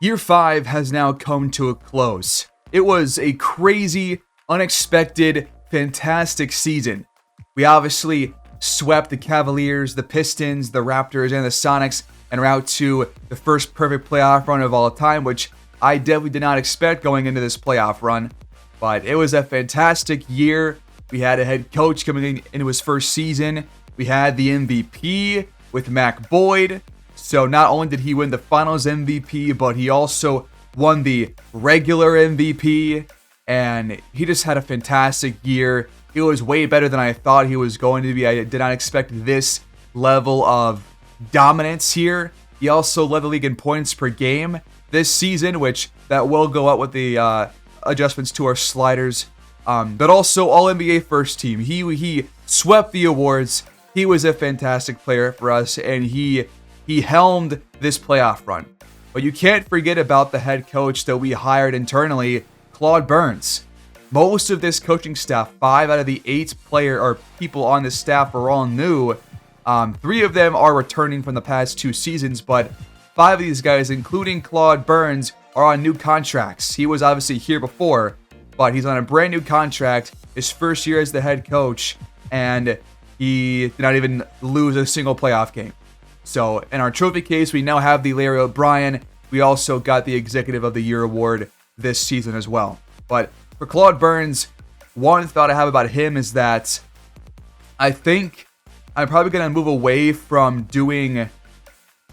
Year 5 has now come to a close. It was a crazy, unexpected, fantastic season. We obviously swept the Cavaliers, the Pistons, the Raptors, and the Sonics en route to the first perfect playoff run of all time, which I definitely did not expect going into this playoff run. But it was a fantastic year. We had a head coach coming into his first season. We had the MVP with Mac Boyd. So not only did he win the Finals MVP, but he also won the regular MVP. And he just had a fantastic year. It was way better than I thought he was going to be. I did not expect this level of dominance here. He also led the league in points per game this season, which that will go up with the adjustments to our sliders. But also all NBA first team. He swept the awards. He was a fantastic player for us, and he helmed this playoff run. But you can't forget about the head coach that we hired internally, Claude Burns. Most of this coaching staff, 5 out of the 8 people on this staff are all new. 3 of them are returning from the past 2 seasons, but 5 of these guys, including Claude Burns, are on new contracts. He was obviously here before, but he's on a brand new contract, his first year as the head coach, and he did not even lose a single playoff game. So in our trophy case, we now have the Larry O'Brien. We also got the Executive of the Year award this season as well. But for Claude Burns, one thought I have about him is that I think I'm probably going to move away from doing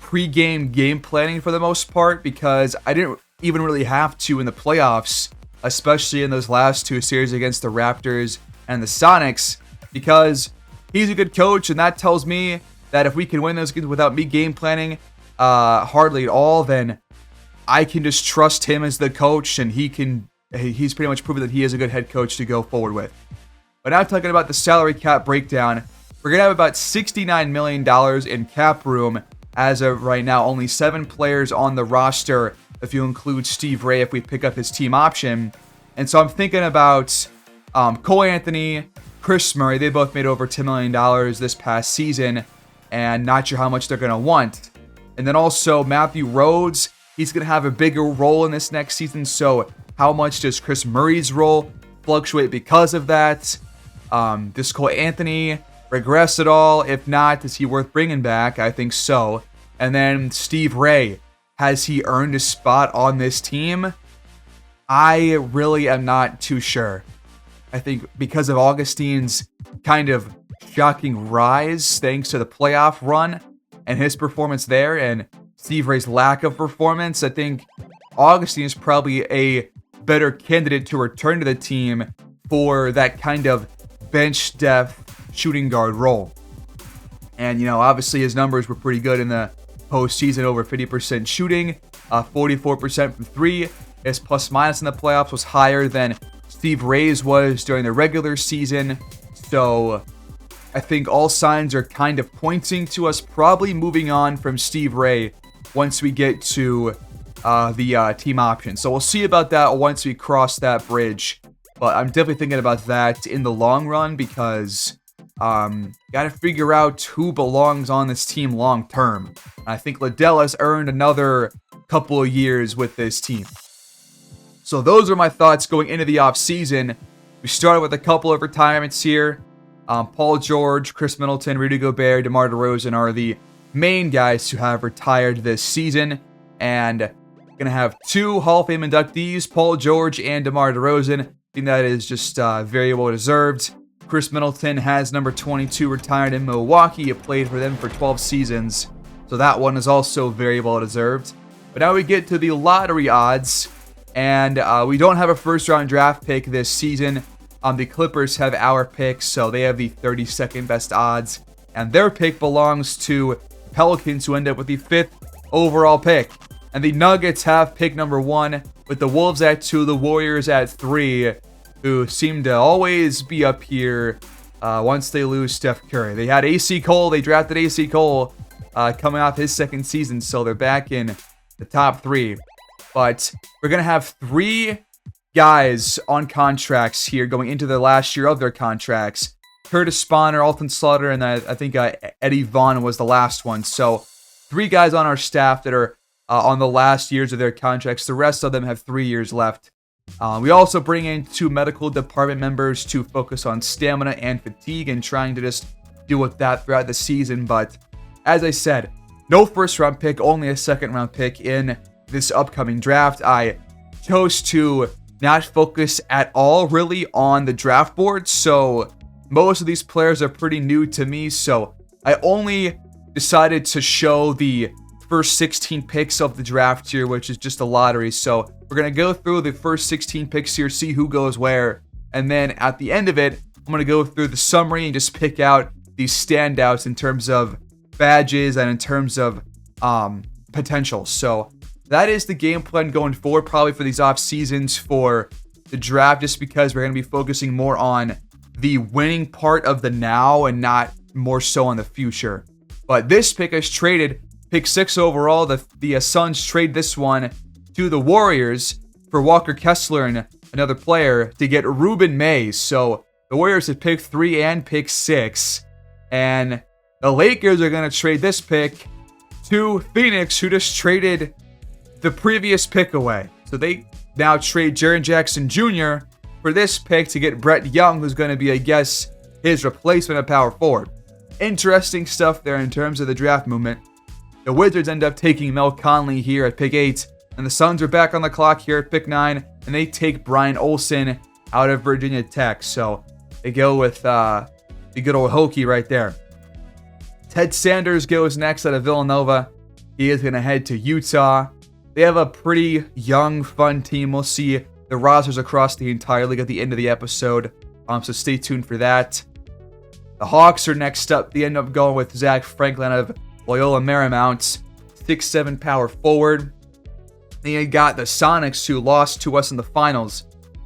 pre-game game planning for the most part, because I didn't even really have to in the playoffs, especially in those last 2 series against the Raptors and the Sonics, because he's a good coach, and that tells me that if we can win those games without me game planning hardly at all, then I can just trust him as the coach, and he's pretty much proven that he is a good head coach to go forward with. But now talking about the salary cap breakdown, we're going to have about $69 million in cap room as of right now. Only 7 players on the roster, if you include Steve Ray, if we pick up his team option. And so I'm thinking about Cole Anthony, Chris Murray. They both made over $10 million this past season, and not sure how much they're going to want. And then also Matthew Rhodes, he's going to have a bigger role in this next season. So how much does Chris Murray's role fluctuate because of that? Does Cole Anthony regress at all? If not, is he worth bringing back? I think so. And then Steve Ray, has he earned a spot on this team? I really am not too sure. I think because of Augustine's kind of shocking rise thanks to the playoff run and his performance there, and Steve Ray's lack of performance, I think Augustine is probably a better candidate to return to the team for that kind of bench depth shooting guard role. And, obviously his numbers were pretty good in the postseason, over 50% shooting, 44% from 3. His plus minus in the playoffs was higher than Steve Ray's was during the regular season. So I think all signs are kind of pointing to us probably moving on from Steve Ray once we get to the team option. So we'll see about that once we cross that bridge. But I'm definitely thinking about that in the long run, because got to figure out who belongs on this team long term. I think Liddell has earned another couple of years with this team. So those are my thoughts going into the offseason. We started with a couple of retirements here. Paul George, Chris Middleton, Rudy Gobert, DeMar DeRozan are the main guys who have retired this season. And going to have 2 Hall of Fame inductees, Paul George and DeMar DeRozan. I think that is just very well deserved. Chris Middleton has number 22 retired in Milwaukee. He played for them for 12 seasons. So that one is also very well deserved. But now we get to the lottery odds. And we don't have a first round draft pick this season. The Clippers have our pick, so they have the 32nd best odds. And their pick belongs to Pelicans, who end up with the 5th overall pick. And the Nuggets have pick number 1, with the Wolves at 2, the Warriors at 3, who seem to always be up here once they lose Steph Curry. They had AC Cole. They drafted AC Cole coming off his 2nd season, so they're back in the top 3. But we're going to have 3 guys on contracts here going into the last year of their contracts. Curtis Spawner, Alton Slaughter, and I think Eddie Vaughn was the last one. So 3 guys on our staff that are on the last years of their contracts. The rest of them have 3 years left. We also bring in 2 medical department members to focus on stamina and fatigue and trying to just deal with that throughout the season. But as I said, no first round pick, only a second round pick in this upcoming draft. I chose to not focus at all really on the draft board. So most of these players are pretty new to me. So I only decided to show the first 16 picks of the draft here, which is just a lottery. So we're going to go through the first 16 picks here, see who goes where. And then at the end of it, I'm going to go through the summary and just pick out these standouts in terms of badges and in terms of potential. So that is the game plan going forward, probably for these off seasons for the draft, just because we're going to be focusing more on the winning part of the now and not more so on the future. But this pick is traded, pick 6 overall. The Suns trade this one to the Warriors for Walker Kessler and another player to get Ruben Mays. So the Warriors have pick 3 and pick 6. And the Lakers are going to trade this pick to Phoenix, who just traded the previous pick away. So they now trade Jaren Jackson Jr. for this pick to get Brett Young, who's going to be, I guess, his replacement at power forward. Interesting stuff there in terms of the draft movement. The Wizards end up taking Mel Conley here at pick 8. And the Suns are back on the clock here at pick 9. And they take Brian Olsen out of Virginia Tech. So they go with the good old Hokie right there. Ted Sanders goes next out of Villanova. He is going to head to Utah. They have a pretty young, fun team. We'll see the rosters across the entire league at the end of the episode. So stay tuned for that. The Hawks are next up. They end up going with Zach Franklin out of Loyola Marymount. 6'7" power forward. They got the Sonics, who lost to us in the finals.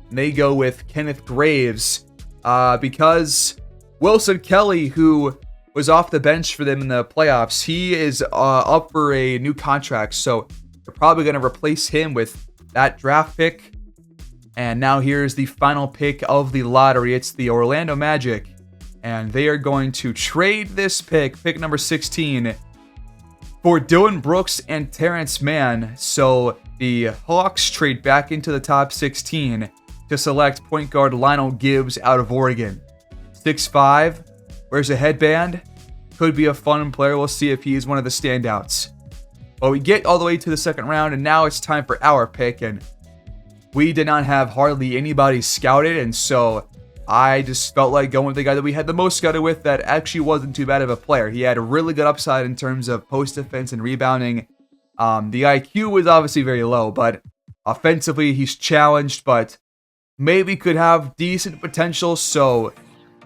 And they go with Kenneth Graves. Because Wilson Kelly, who was off the bench for them in the playoffs, he is up for a new contract. So they're probably going to replace him with that draft pick. And now here's the final pick of the lottery. It's the Orlando Magic. And they are going to trade this pick number 16, for Dylan Brooks and Terrence Mann. So the Hawks trade back into the top 16 to select point guard Lionel Gibbs out of Oregon. 6'5", wears a headband. Could be a fun player. We'll see if he is one of the standouts. But we get all the way to the second round, and now it's time for our pick. And we did not have hardly anybody scouted, and so I just felt like going with the guy that we had the most scouted with that actually wasn't too bad of a player. He had a really good upside in terms of post defense and rebounding. The IQ was obviously very low, but offensively he's challenged, but maybe could have decent potential. So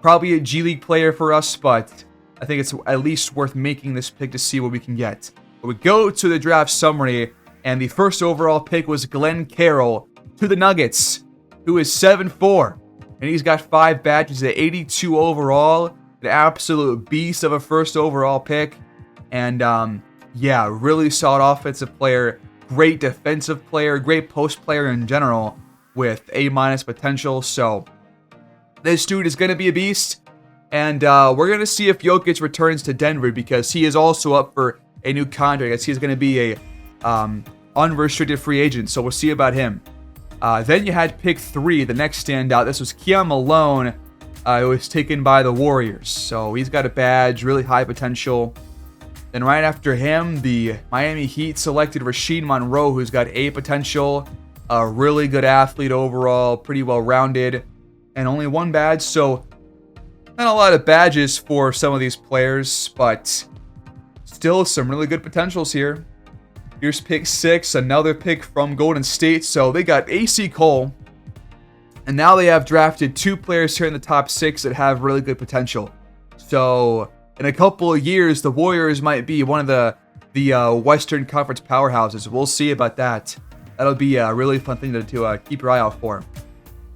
probably a G League player for us, but I think it's at least worth making this pick to see what we can get. But we go to the draft summary, and the first overall pick was Glenn Carroll to the Nuggets, who is 7'4". And he's got 5 badges at 82 overall. An absolute beast of a first overall pick. And yeah, really solid offensive player. Great defensive player. Great post player in general with A- potential. So this dude is going to be a beast. And we're going to see if Jokic returns to Denver, because he is also up for a new contract, as he's going to be a unrestricted free agent. So we'll see about him. Then you had pick 3, the next standout. This was Keon Malone. It was taken by the Warriors. So he's got a badge, really high potential. Then right after him, the Miami Heat selected Rasheed Monroe, who's got A potential. A really good athlete overall, pretty well-rounded. And only 1 badge, so not a lot of badges for some of these players, but still some really good potentials here. Here's pick 6, another pick from Golden State. So they got AC Cole. And now they have drafted 2 players here in the top 6 that have really good potential. So in a couple of years, the Warriors might be one of the Western Conference powerhouses. We'll see about that. That'll be a really fun thing to keep your eye out for.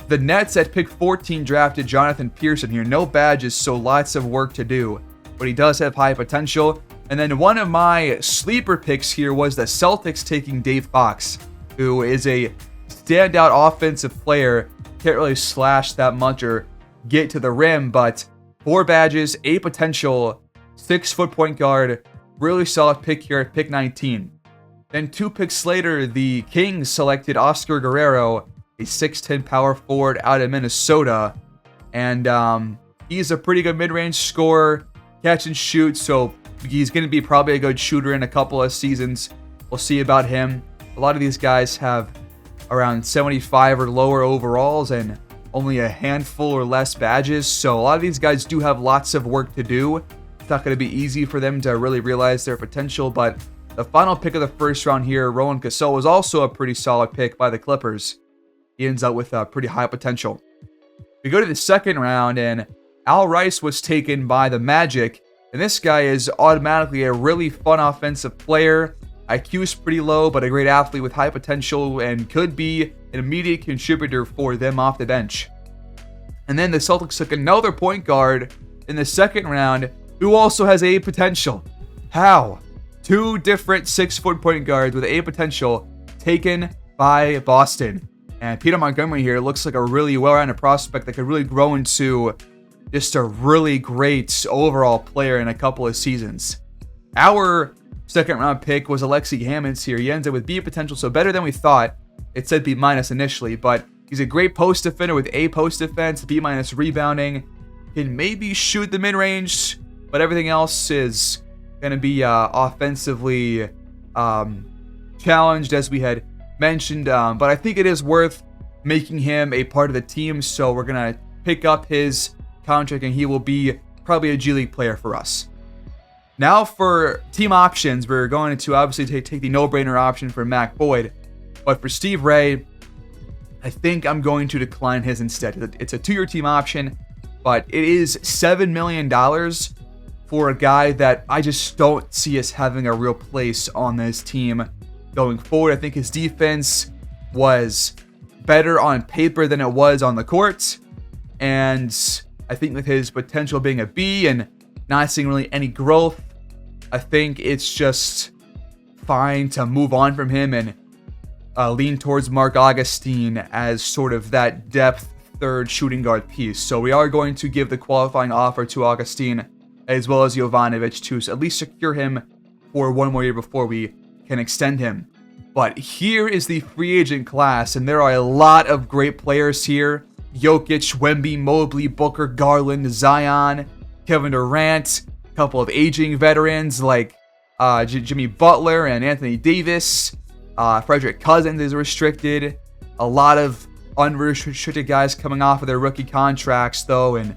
The Nets at pick 14 drafted Jonathan Pearson here. No badges, so lots of work to do. But he does have high potential. And then one of my sleeper picks here was the Celtics taking Dave Fox, who is a standout offensive player. Can't really slash that much or get to the rim, but 4 badges, A potential, 6-foot point guard. Really solid pick here at pick 19. Then 2 picks later, the Kings selected Oscar Guerrero, a 6'10 power forward out of Minnesota. And he's a pretty good mid-range scorer, catch and shoot, so he's going to be probably a good shooter in a couple of seasons. We'll see about him. A lot of these guys have around 75 or lower overalls and only a handful or less badges, so a lot of these guys do have lots of work to do. It's not going to be easy for them to really realize their potential, but the final pick of the first round here, Rowan Gasol, was also a pretty solid pick by the Clippers. He ends up with a pretty high potential. We go to the second round, and Al Rice was taken by the Magic, and this guy is automatically a really fun offensive player. IQ is pretty low, but a great athlete with high potential and could be an immediate contributor for them off the bench. And then the Celtics took another point guard in the second round who also has A potential. How? 2 different 6-foot point guards with A potential taken by Boston. And Peter Montgomery here looks like a really well-rounded prospect that could really grow into just a really great overall player in a couple of seasons. Our second round pick was Alexi Hammonds here. He ends up with B potential, so better than we thought. It said B- initially, but he's a great post defender with A post defense, B- rebounding. Can maybe shoot the mid-range, but everything else is going to be offensively challenged, as we had mentioned. But I think it is worth making him a part of the team, so we're going to pick up his contract, and he will be probably a G League player for us. Now for team options, we're going to obviously take the no-brainer option for Mac Boyd. But for Steve Ray, I think I'm going to decline his instead. It's a 2-year team option, but it is $7 million for a guy that I just don't see us having a real place on this team going forward. I think his defense was better on paper than it was on the court. And I think with his potential being a B and not seeing really any growth, I think it's just fine to move on from him and lean towards Mark Augustine as sort of that depth third shooting guard piece. So we are going to give the qualifying offer to Augustine as well as Jovanovic to at least secure him for 1 more year before we can extend him. But here is the free agent class, and there are a lot of great players here. Jokic, Wemby, Mobley, Booker, Garland, Zion, Kevin Durant, a couple of aging veterans like Jimmy Butler and Anthony Davis. Frederick Cousins is restricted. A lot of unrestricted guys coming off of their rookie contracts, though, and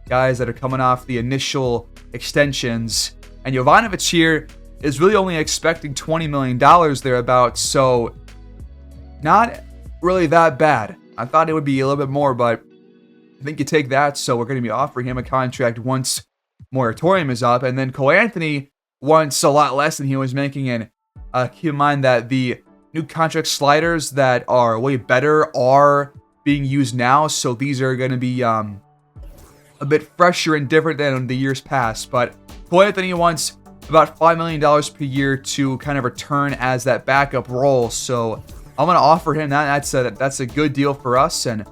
guys that are coming off the initial extensions. And Jovanovic here is really only expecting $20 million thereabouts, so not really that bad. I thought it would be a little bit more, but I think you take that, so we're going to be offering him a contract once moratorium is up. And then Cole Anthony wants a lot less than he was making, and keep in mind that the new contract sliders that are way better are being used now, so these are going to be a bit fresher and different than the years past. But Cole Anthony wants about $5 million per year to kind of return as that backup role, so I'm going to offer him that. That's a good deal for us, and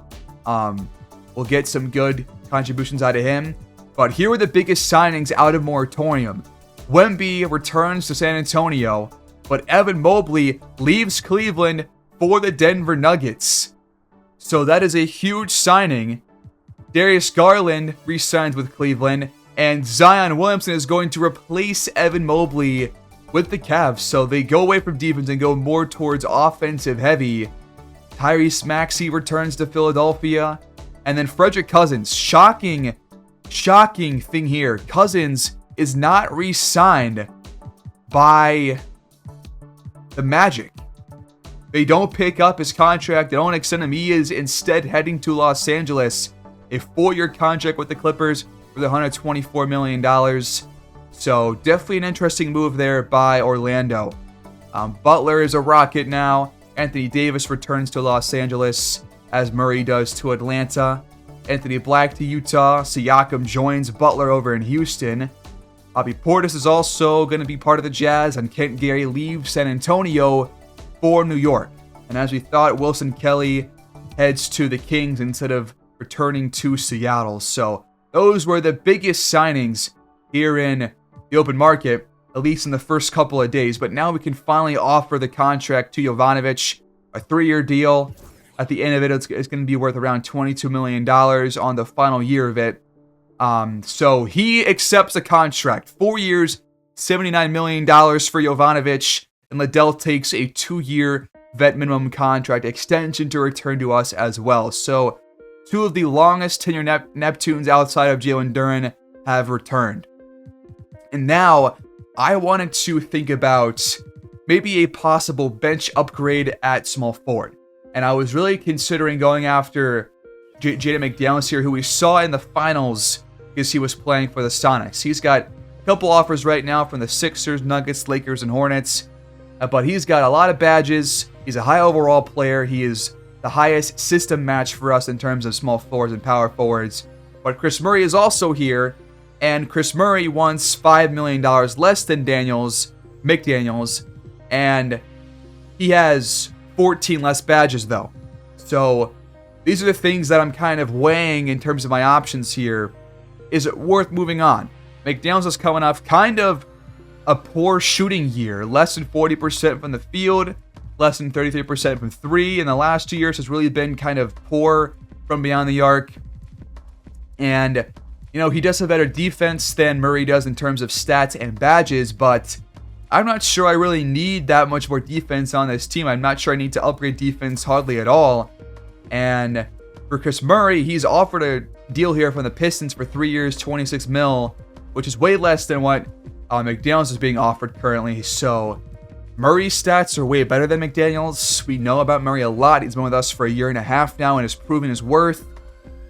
we'll get some good contributions out of him. But here were the biggest signings out of moratorium. Wemby returns to San Antonio, but Evan Mobley leaves Cleveland for the Denver Nuggets. So that is a huge signing. Darius Garland re-signs with Cleveland, and Zion Williamson is going to replace Evan Mobley with the Cavs. So they go away from defense and go more towards offensive heavy. Tyrese Maxey returns to Philadelphia. And then Frederick Cousins. Shocking thing here. Cousins is not re-signed by the Magic. They don't pick up his contract. They don't extend him. He is instead heading to Los Angeles. A 4-year contract with the Clippers for the $124 million. So definitely an interesting move there by Orlando. Butler is a Rocket now. Anthony Davis returns to Los Angeles, as Murray does to Atlanta. Anthony Black to Utah. Siakam joins Butler over in Houston. Bobby Portis is also going to be part of the Jazz, and Kent Gary leaves San Antonio for New York. And as we thought, Wilson Kelly heads to the Kings instead of returning to Seattle. So those were the biggest signings here in the open market. at least in the first couple of days. But now we can finally offer the contract to Jovanovic, a 3-year deal. At the end of it, it's going to be worth around $22 million on the final year of it. So he accepts a contract. 4 years, $79 million for Jovanovic. And Liddell takes a 2-year vet minimum contract extension to return to us as well. So 2 of the longest tenure Neptunes outside of Jalen Duren have returned. And now I wanted to think about maybe a possible bench upgrade at small forward. And I was really considering going after Jaden McDaniels here, who we saw in the finals because he was playing for the Sonics. He's got a couple offers right now from the Sixers, Nuggets, Lakers, and Hornets. But he's got a lot of badges. He's a high overall player. He is the highest system match for us in terms of small forwards and power forwards. But Chris Murray is also here. And Chris Murray wants $5 million less than McDaniels. And he has 14 less badges, though. So these are the things that I'm kind of weighing in terms of my options here. Is it worth moving on? McDaniels is coming off kind of a poor shooting year. Less than 40% from the field. Less than 33% from 3. In the last 2 years has really been kind of poor from beyond the arc. And, you know, he does have better defense than Murray does in terms of stats and badges, but I'm not sure I really need that much more defense on this team. I'm not sure I need to upgrade defense hardly at all. And for Chris Murray, he's offered a deal here from the Pistons for 3 years, $26 million, which is way less than what McDaniels is being offered currently. So Murray's stats are way better than McDaniels. We know about Murray a lot. He's been with us for a year and a half now and has proven his worth.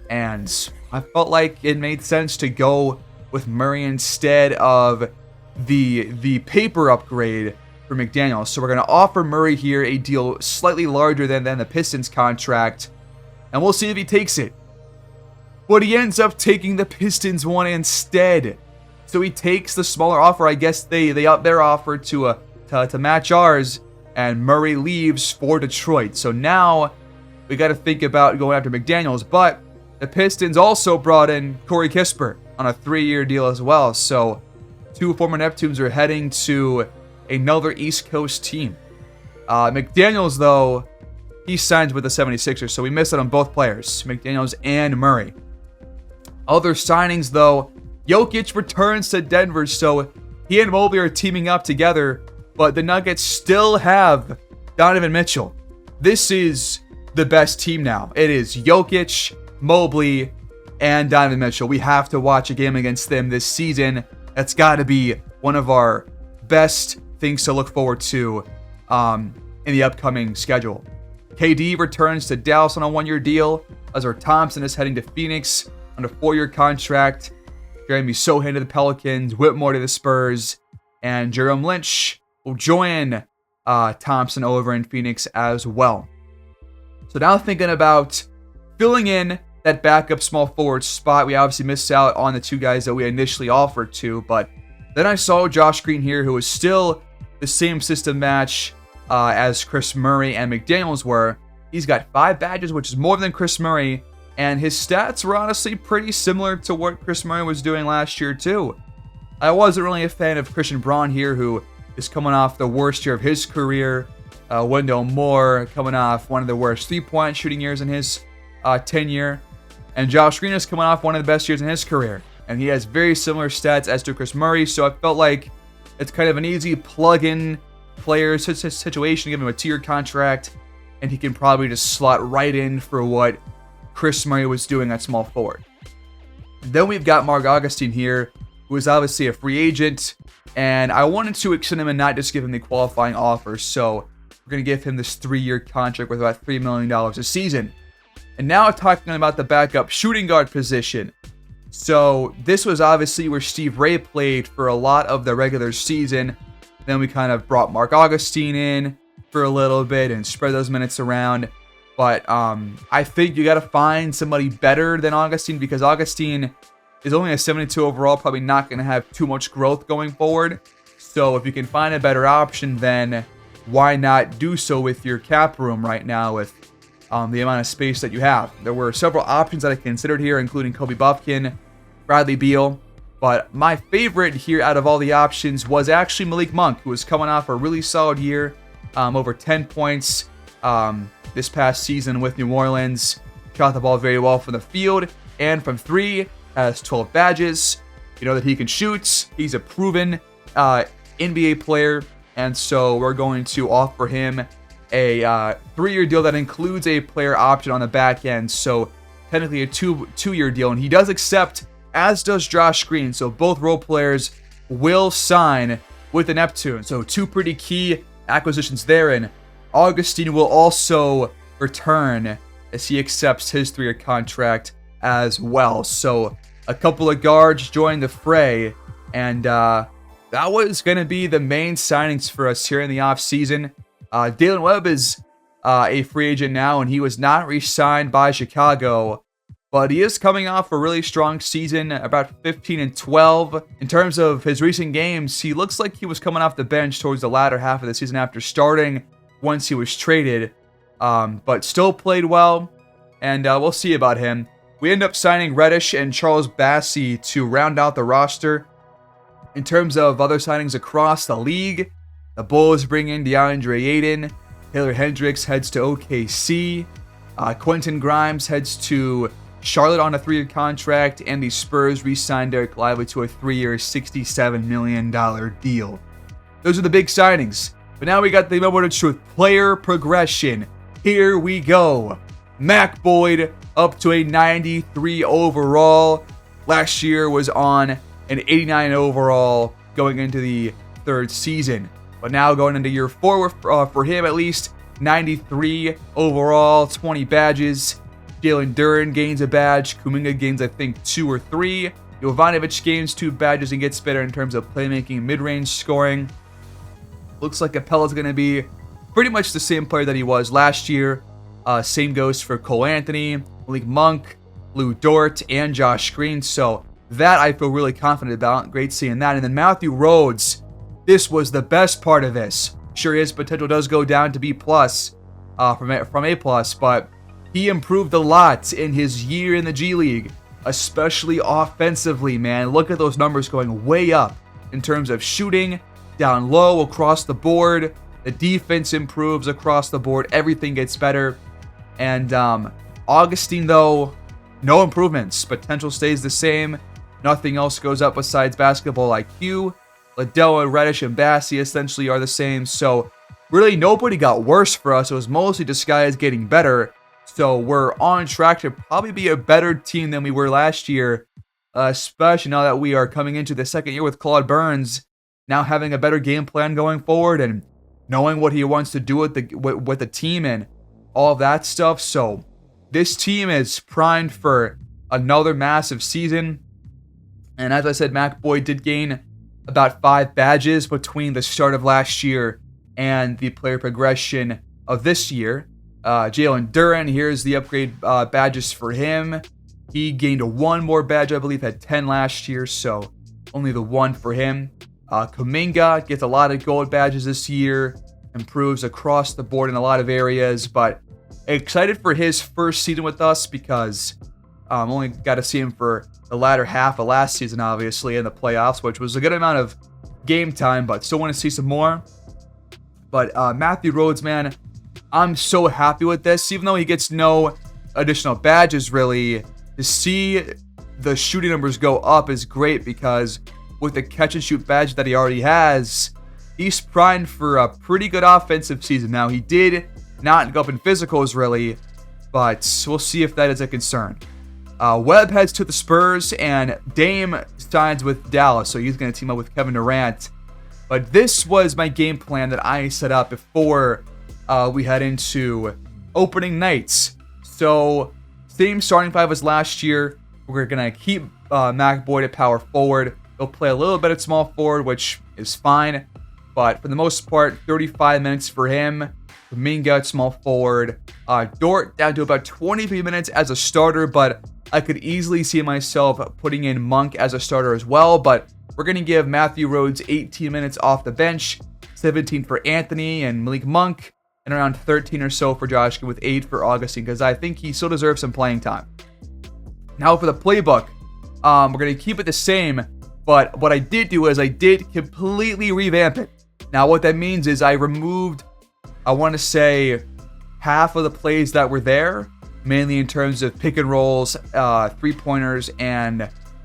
And I felt like it made sense to go with Murray instead of the paper upgrade for McDaniels. So we're going to offer Murray here a deal slightly larger than the Pistons contract. And we'll see if he takes it. But he ends up taking the Pistons one instead. So he takes the smaller offer. I guess they up their offer to match ours. And Murray leaves for Detroit. So now we got to think about going after McDaniels. But the Pistons also brought in Corey Kispert on a 3-year deal as well. So 2 former Neptunes are heading to another East Coast team. McDaniels, though, he signs with the 76ers. So we missed out on both players, McDaniels and Murray. Other signings, though, Jokic returns to Denver. So he and Mobley are teaming up together. But the Nuggets still have Donovan Mitchell. This is the best team now. It is Jokic, Mobley, and Donovan Mitchell. We have to watch a game against them this season. That's got to be one of our best things to look forward to in the upcoming schedule. KD returns to Dallas on a 1-year deal. Azar Thompson is heading to Phoenix on a 4-year contract. Jeremy Sohan to the Pelicans. Whitmore to the Spurs. And Jerome Lynch will join Thompson over in Phoenix as well. So now thinking about filling in that backup small forward spot. We obviously missed out on the 2 guys that we initially offered to, but then I saw Josh Green here, who was still the same system match as Chris Murray and McDaniels were. He's got 5 badges, which is more than Chris Murray, and his stats were honestly pretty similar to what Chris Murray was doing last year too. I wasn't really a fan of Christian Braun here, who is coming off the worst year of his career. Wendell Moore coming off one of the worst 3-point shooting years in his tenure. And Josh Green is coming off one of the best years in his career. And he has very similar stats as to Chris Murray. So I felt like it's kind of an easy plug-in player situation. Give him a 2-year contract. And he can probably just slot right in for what Chris Murray was doing at small forward. Then we've got Mark Augustine here, who is obviously a free agent. And I wanted to extend him and not just give him the qualifying offer. So we're going to give him this 3-year contract worth about $3 million a season. And now talking about the backup shooting guard position. So this was obviously where Steve Ray played for a lot of the regular season. Then we kind of brought Mark Augustine in for a little bit and spread those minutes around. But I think you got to find somebody better than Augustine, because Augustine is only a 72 overall, probably not going to have too much growth going forward. So if you can find a better option, then why not do so with your cap room right now with the amount of space that you have. There were several options that I considered here, including Kobe Buffkin, Bradley Beal, But my favorite here out of all the options was actually Malik Monk, who was coming off a really solid year, over 10 points this past season with New Orleans. Shot the ball very well from the field and from three, has 12 badges. You know that he can shoot. He's a proven NBA player, and so we're going to offer him a 3-year deal that includes a player option on the back end. So technically a two-year deal, and he does accept, as does Josh Green. So both role players will sign with the Neptunes. So two pretty key acquisitions there, and Augustine will also return as he accepts his 3-year contract as well. So a couple of guards joined the fray, and that was going to be the main signings for us here in the offseason. Dalen Webb is a free agent now, and he was not re-signed by Chicago, but he is coming off a really strong season, about 15-12. In terms of his recent games, he looks like he was coming off the bench towards the latter half of the season after starting once he was traded, but still played well, and we'll see about him. We end up signing Reddish and Charles Bassey to round out the roster. In terms of other signings across the league, the Bulls bring in DeAndre Ayton, Taylor Hendricks heads to OKC, Quentin Grimes heads to Charlotte on a 3-year contract, and the Spurs re-signed Derek Lively to a 3-year, $67 million deal. Those are the big signings. But now we got the moment of truth. Player progression. Here we go. Mac Boyd up to a 93 overall. Last year was on an 89 overall going into the third season. But now going into year 4 for him at least, 93 overall, 20 badges. Jalen Duren gains a badge. Kuminga gains, I think, 2 or 3. Jovanovic gains 2 badges and gets better in terms of playmaking, mid-range scoring. Looks like Capella's going to be pretty much the same player that he was last year. Same goes for Cole Anthony, Malik Monk, Lou Dort, and Josh Green. So that I feel really confident about. Great seeing that. And then Matthew Rhodes. This was the best part of this. Sure, his potential does go down to B+ from A+, but he improved a lot in his year in the G League, especially offensively, man. Look at those numbers going way up in terms of shooting, down low, across the board. The defense improves across the board. Everything gets better. And Augustine, though, no improvements. Potential stays the same. Nothing else goes up besides basketball IQ. Liddell and Reddish and Bassey essentially are the same. So really nobody got worse for us. It was mostly just guys getting better. So we're on track to probably be a better team than we were last year, especially now that we are coming into the second year with Claude Burns, now having a better game plan going forward and knowing what he wants to do with the team and all of that stuff. So this team is primed for another massive season. And as I said, Mac Boyd did gain about 5 badges between the start of last year and the player progression of this year. Jalen Duren, here's the upgrade badges for him. He gained 1 more badge, I believe, had 10 last year, so only the 1 for him. Kuminga gets a lot of gold badges this year, improves across the board in a lot of areas, but excited for his first season with us because only got to see him for the latter half of last season, obviously, in the playoffs, which was a good amount of game time, but still want to see some more. But Matthew Rhodes, man, I'm so happy with this. Even though he gets no additional badges, really, to see the shooting numbers go up is great because with the catch-and-shoot badge that he already has, he's primed for a pretty good offensive season. Now, he did not go up in physicals, really, but we'll see if that is a concern. Webb heads to the Spurs, and Dame signs with Dallas, so he's going to team up with Kevin Durant. But this was my game plan that I set up before we head into opening nights. So, same starting 5 as last year. We're going to keep Mac Boyd at power forward. He'll play a little bit at small forward, which is fine. But for the most part, 35 minutes for him. Kuminga at small forward. Dort down to about 23 minutes as a starter, but I could easily see myself putting in Monk as a starter as well. But we're going to give Matthew Rhodes 18 minutes off the bench, 17 for Anthony and Malik Monk, and around 13 or so for Josh, with 8 for Augustine, because I think he still deserves some playing time. Now for the playbook, we're going to keep it the same. But what I did do is I did completely revamp it. Now, what that means is I removed, I want to say, half of the plays that were there, mainly in terms of pick and rolls, 3-pointers, and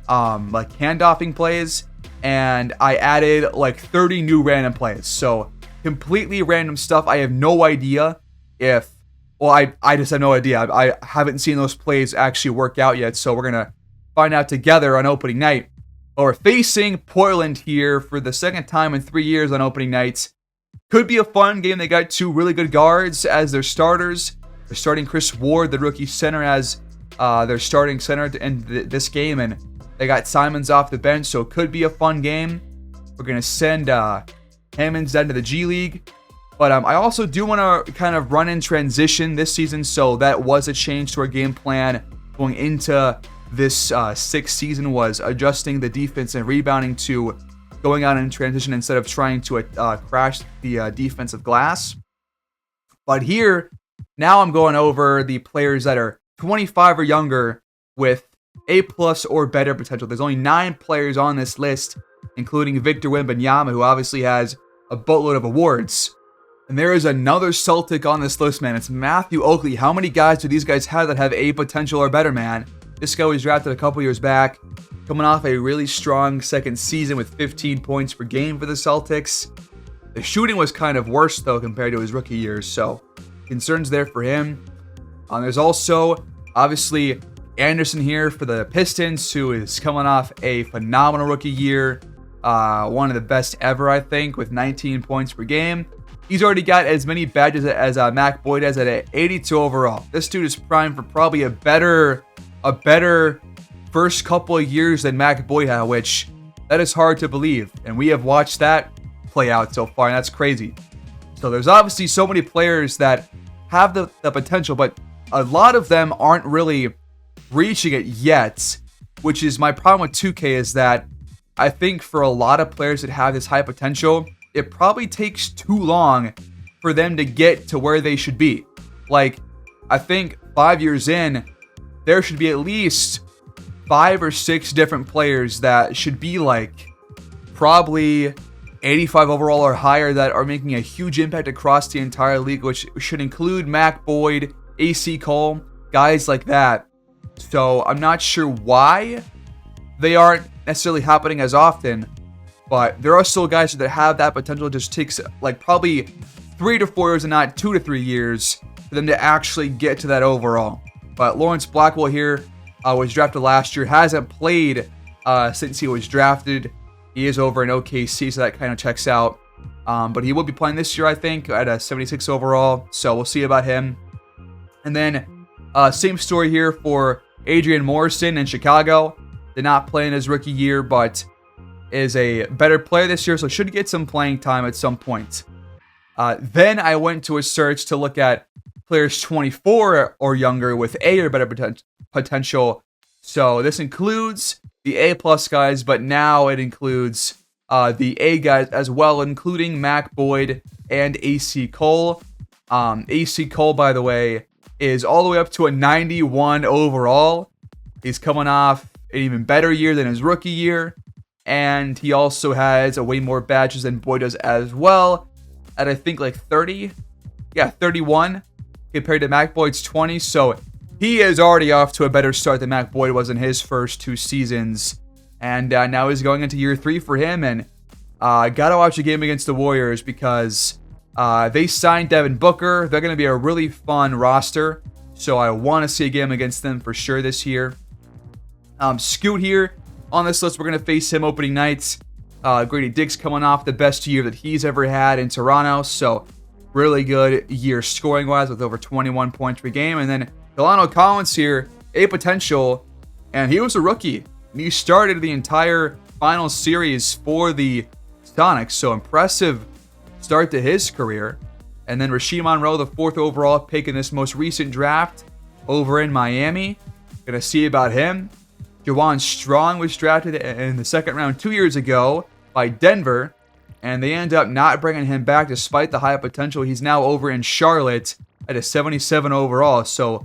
like handoffing plays. And I added like 30 new random plays. So completely random stuff. I have no idea if, well, I just have no idea. I haven't seen those plays actually work out yet. So we're going to find out together on opening night. We're facing Portland here for the second time in 3 years on opening nights. Could be a fun game. They got 2 really good guards as their starters. They're starting Chris Ward, the rookie center, as their starting center to end this game. And they got Simons off the bench, so it could be a fun game. We're going to send Hammonds down to the G League. But I also do want to kind of run in transition this season, so that was a change to our game plan going into this sixth season, was adjusting the defense and rebounding to going out in transition instead of trying to crash the defensive glass. But here, now I'm going over the players that are 25 or younger with A+ or better potential. There's only 9 players on this list, including Victor Wembanyama, who obviously has a boatload of awards. And there is another Celtic on this list, man. It's Matthew Oakley. How many guys do these guys have that have A potential or better, man? This guy was drafted a couple years back, coming off a really strong second season with 15 points per game for the Celtics. The shooting was kind of worse, though, compared to his rookie years, so concerns there for him. There's also, obviously, Anderson here for the Pistons, who is coming off a phenomenal rookie year. One of the best ever, I think, with 19 points per game. He's already got as many badges as Mac Boyd has at 82 overall. This dude is primed for probably a better first couple of years than Mac Boyd had, which that is hard to believe. And we have watched that play out so far, and that's crazy. So there's obviously so many players that have the potential, but a lot of them aren't really reaching it yet, which is my problem with 2K, is that I think for a lot of players that have this high potential, it probably takes too long for them to get to where they should be. Like, I think 5 years in, there should be at least 5 or 6 different players that should be like probably 85 overall or higher that are making a huge impact across the entire league, which should include Mac Boyd, AC Cole, guys like that. So I'm not sure why they aren't necessarily happening as often, but there are still guys that have that potential. It just takes like probably 3 to 4 years and not 2 to 3 years for them to actually get to that overall. But Lawrence Blackwell here was drafted last year, hasn't played since he was drafted. He is over in OKC, so that kind of checks out. But he will be playing this year, I think, at a 76 overall. So we'll see about him. And then same story here for Adrian Morrison in Chicago. Did not play in his rookie year, but is a better player this year, so should get some playing time at some point. Then I went to a search to look at players 24 or younger with A or better potential. So this includes the A+ guys, but now it includes the A guys as well, including Mac Boyd and AC Cole. AC Cole, by the way, is all the way up to a 91 overall. He's coming off an even better year than his rookie year, and he also has way more badges than Boyd does as well, at I think like 31 compared to Mac Boyd's 20. So he is already off to a better start than Mac Boyd was in his first 2 seasons. And now he's going into year 3 for him. And gotta watch a game against the Warriors because they signed Devin Booker. They're going to be a really fun roster. So I want to see a game against them for sure this year. Scoot here on this list. We're going to face him opening nights. Grady Dick's coming off the best year that he's ever had in Toronto. So really good year scoring-wise with over 21 points per game. And then Delano Collins here, A potential, and he was a rookie. And he started the entire final series for the Sonics, so impressive start to his career. And then Rasheed Monroe, the 4th overall pick in this most recent draft over in Miami. Gonna see about him. Jawan Strong was drafted in the 2nd round 2 years ago by Denver, and they end up not bringing him back despite the high potential. He's now over in Charlotte at a 77 overall, so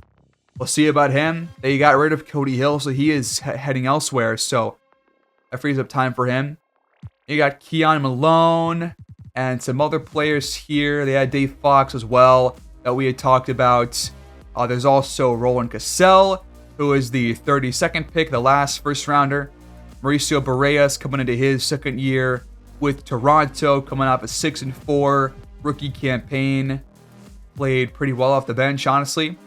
we'll see about him. They got rid of Cody Hill, so he is heading elsewhere. So That frees up time for him. You got Keon Malone and some other players here. They had Dave Fox as well that we had talked about. There's also Roland Cassell, who is the 32nd pick, the last first rounder. Mauricio Barreas coming into his second year with Toronto, coming off a 6-4 rookie campaign. Played pretty well off the bench, honestly.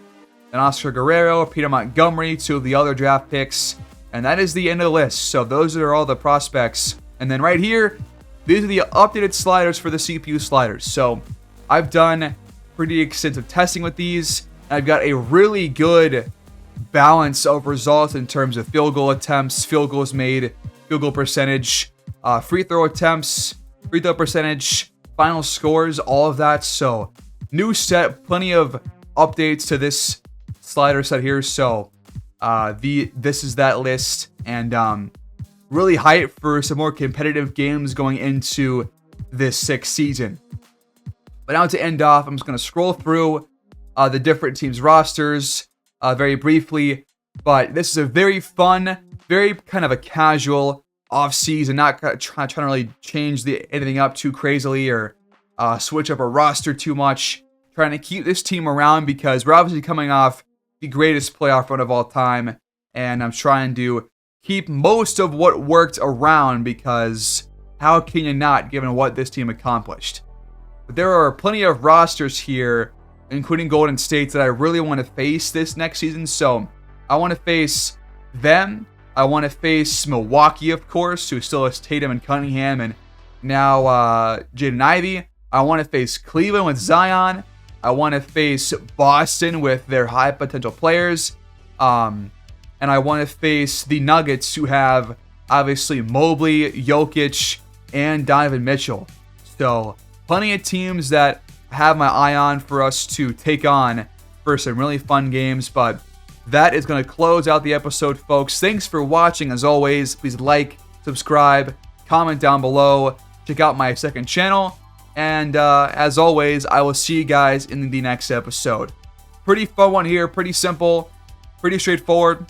And Oscar Guerrero, Peter Montgomery, two of the other draft picks. And that is the end of the list. So those are all the prospects. And then right here, these are the updated sliders for the CPU sliders. So I've done pretty extensive testing with these. I've got a really good balance of results in terms of field goal attempts, field goals made, field goal percentage, free throw attempts, free throw percentage, final scores, all of that. So new set, plenty of updates to this slider set here. So this is that list, and really hyped for some more competitive games going into this sixth season. But now to end off, I'm just going to scroll through the different teams' rosters very briefly. But this is a very fun, very kind of a casual off-season, not trying to really change anything up too crazily or switch up a roster too much. Trying to keep this team around because we're obviously coming off the greatest playoff run of all time. And I'm trying to keep most of what worked around because how can you not, given what this team accomplished? But there are plenty of rosters here, including Golden State, that I really want to face this next season. So I want to face them. I want to face Milwaukee, of course, who still has Tatum and Cunningham and now Jaden Ivey. I want to face Cleveland with Zion. I want to face Boston with their high potential players. And I want to face the Nuggets, who have obviously Mobley, Jokic, and Donovan Mitchell. So plenty of teams that have my eye on for us to take on for some really fun games. But that is going to close out the episode, folks. Thanks for watching. As always, please like, subscribe, comment down below. Check out my second channel. And as always, I will see you guys in the next episode. Pretty fun one here. Pretty simple. Pretty straightforward.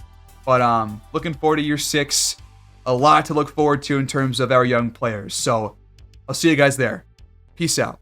But looking forward to year 6. A lot to look forward to in terms of our young players. So I'll see you guys there. Peace out.